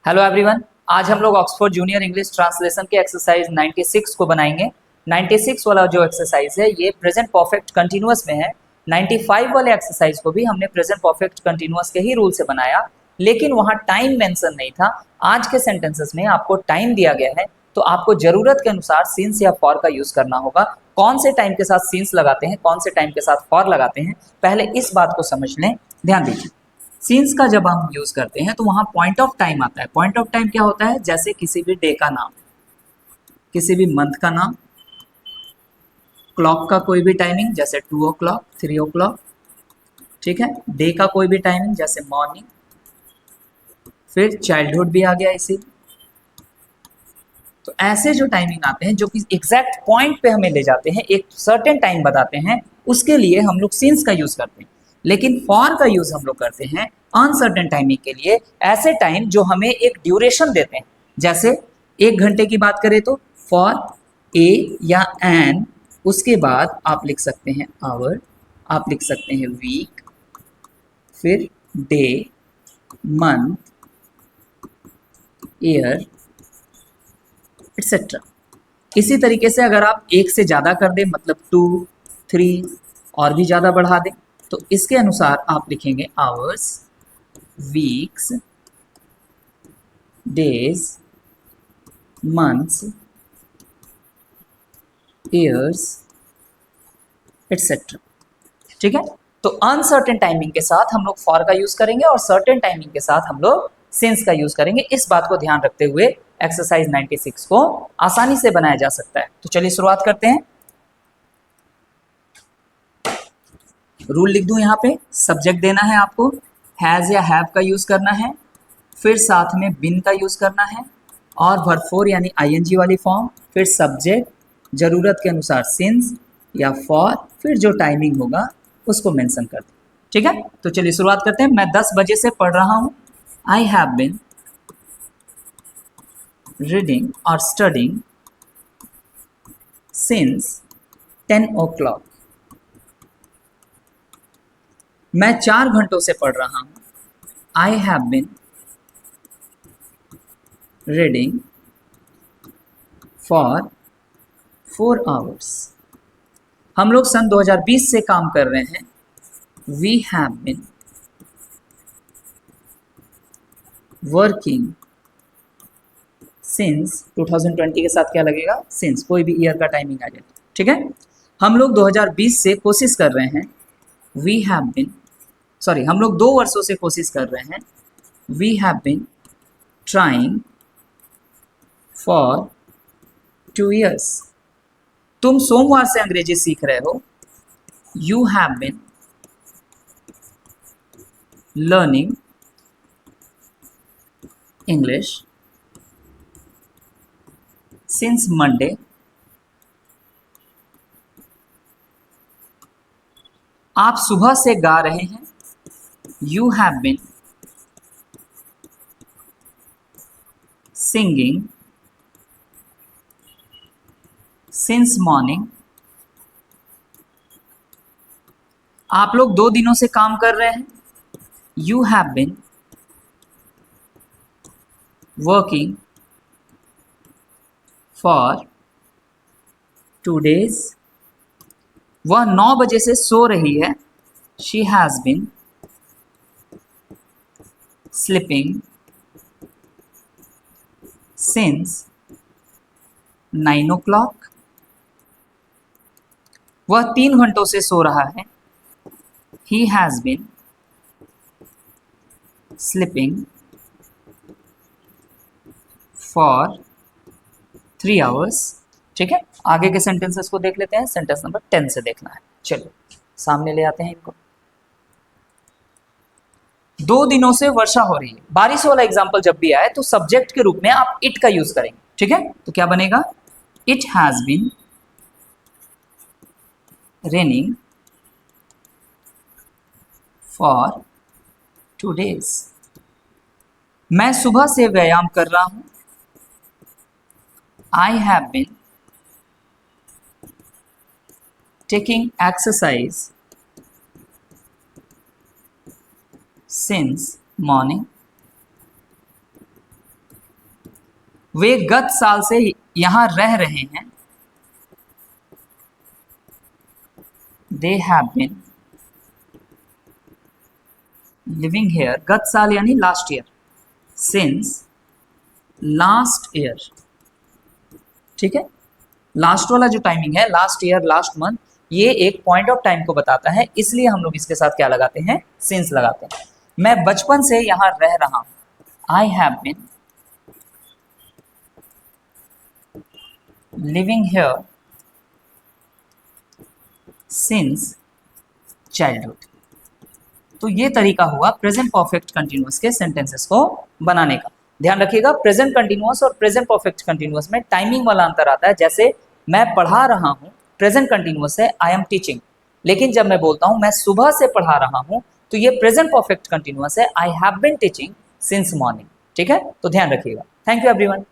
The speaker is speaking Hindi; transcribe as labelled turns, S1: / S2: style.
S1: Hello everyone. आज हम लोग ऑक्सफोर्ड जूनियर इंग्लिश ट्रांसलेशन के एक्सरसाइज 96 को बनाएंगे। 96 वाला जो एक्सरसाइज है ये प्रेजेंट परफेक्ट कंटिन्यूअस में है। 95 वाले एक्सरसाइज को भी हमने प्रेजेंट परफेक्ट कंटिन्यूअस के ही रूल से बनाया, लेकिन वहाँ टाइम मेंशन नहीं था। आज के सेंटेंसेस में आपको टाइम दिया गया है, तो आपको जरूरत के अनुसार सिंस या फॉर का यूज करना होगा। कौन से टाइम के साथ सिंस लगाते हैं, कौन से टाइम के साथ फॉर लगाते हैं, पहले इस बात को समझ लें। ध्यान दीजिए, सीन्स का जब हम यूज करते हैं तो वहां पॉइंट ऑफ टाइम आता है। पॉइंट ऑफ टाइम क्या होता है? जैसे किसी भी डे का नाम, किसी भी मंथ का नाम, क्लॉक का कोई भी टाइमिंग जैसे 2 o'clock 3 o'clock, ठीक है। डे का कोई भी टाइमिंग जैसे मॉर्निंग, फिर चाइल्डहुड भी आ गया इसी। तो ऐसे जो टाइमिंग आते हैं जो कि एग्जैक्ट पॉइंट पे हमें ले जाते हैं, एक सर्टेन टाइम बताते हैं, उसके लिए हम लोग सीन्स का यूज करते हैं। लेकिन फॉर का यूज हम लोग करते हैं अनसर्टेन टाइमिंग के लिए, ऐसे टाइम जो हमें एक ड्यूरेशन देते हैं। जैसे 1 घंटे की बात करें तो फॉर ए या एन, उसके बाद आप लिख सकते हैं आवर, आप लिख सकते हैं वीक, फिर डे, मंथ, ईयर, एटसेट्रा। इसी तरीके से अगर आप एक से ज़्यादा कर दें, मतलब 2, 3 और भी ज़्यादा बढ़ा दें, तो इसके अनुसार आप लिखेंगे hours, weeks, days, months, years, etcetera. ठीक है। तो अनसर्टेन टाइमिंग के साथ हम लोग फॉर का यूज करेंगे और सर्टेन टाइमिंग के साथ हम लोग सिंस का यूज करेंगे। इस बात को ध्यान रखते हुए एक्सरसाइज 96 को आसानी से बनाया जा सकता है। तो चलिए शुरुआत करते हैं। रूल लिख दूं यहाँ पे। सब्जेक्ट देना है आपको, हैज या हैव का यूज करना है, फिर साथ में बिन का यूज करना है और वर्ब फोर यानी आईएनजी वाली फॉर्म, फिर सब्जेक्ट, जरूरत के अनुसार सिंस या फॉर, फिर जो टाइमिंग होगा उसको मेंशन कर दें। ठीक है। तो चलिए शुरुआत करते हैं। मैं 10 बजे से पढ़ रहा हूँ। आई हैव बिन रीडिंग और स्टडिंग सिंस 10 o'clock। मैं 4 घंटों से पढ़ रहा हूँ। I have been reading for 4 hours। हम लोग सन 2020 से काम कर रहे हैं। We have been working since, 2020 के साथ क्या लगेगा? सिंस, कोई भी ईयर का टाइमिंग आ जाए। ठीक है। हम लोग 2020 से कोशिश कर रहे हैं। वी हैव बिन, सॉरी, हम लोग 2 वर्षों से कोशिश कर रहे हैं। We have been trying for 2 years। तुम सोमवार से अंग्रेजी सीख रहे हो। You have been learning English since Monday. आप सुबह से गा रहे हैं। You have been singing since morning. आप लोग 2 दिनों से काम कर रहे हैं। You have been working for 2 days। वह 9 बजे से सो रही है। She has been sleeping since 9 o'clock। वह 3 घंटों से सो रहा है। He has been sleeping for 3 hours। ठीक है। आगे के सेंटेंसेस को देख लेते हैं। सेंटेंस नंबर 10 से देखना है। चलो सामने ले आते हैं इनको। 2 दिनों से वर्षा हो रही है। बारिश वाला एग्जाम्पल जब भी आए तो सब्जेक्ट के रूप में आप इट का यूज करेंगे। ठीक है। तो क्या बनेगा? It has been raining for 2 days। मैं सुबह से व्यायाम कर रहा हूं। I have been taking exercise since morning. वे गत साल से यहां रह रहे हैं, they have been living here, गत साल यानी last year, since last year. ठीक है, लास्ट वाला जो टाइमिंग है, लास्ट ईयर, लास्ट मंथ, ये एक पॉइंट ऑफ टाइम को बताता है, इसलिए हम लोग इसके साथ क्या लगाते हैं, सिंस लगाते हैं। मैं बचपन से यहां रह रहा हूं, I have been living here since childhood. तो ये तरीका हुआ प्रेजेंट परफेक्ट कंटिन्यूअस के सेंटेंसेस को बनाने का। ध्यान रखिएगा, प्रेजेंट कंटिन्यूअस और प्रेजेंट परफेक्ट कंटिन्यूअस में टाइमिंग वाला अंतर आता है। जैसे मैं पढ़ा रहा हूं, प्रेजेंट कंटिन्यूअस है, आई एम टीचिंग। लेकिन जब मैं बोलता हूं मैं सुबह से पढ़ा रहा हूं, तो ये प्रेजेंट परफेक्ट कंटिन्यूअस है, I have been teaching since morning. ठीक है, तो ध्यान रखिएगा। Thank you everyone.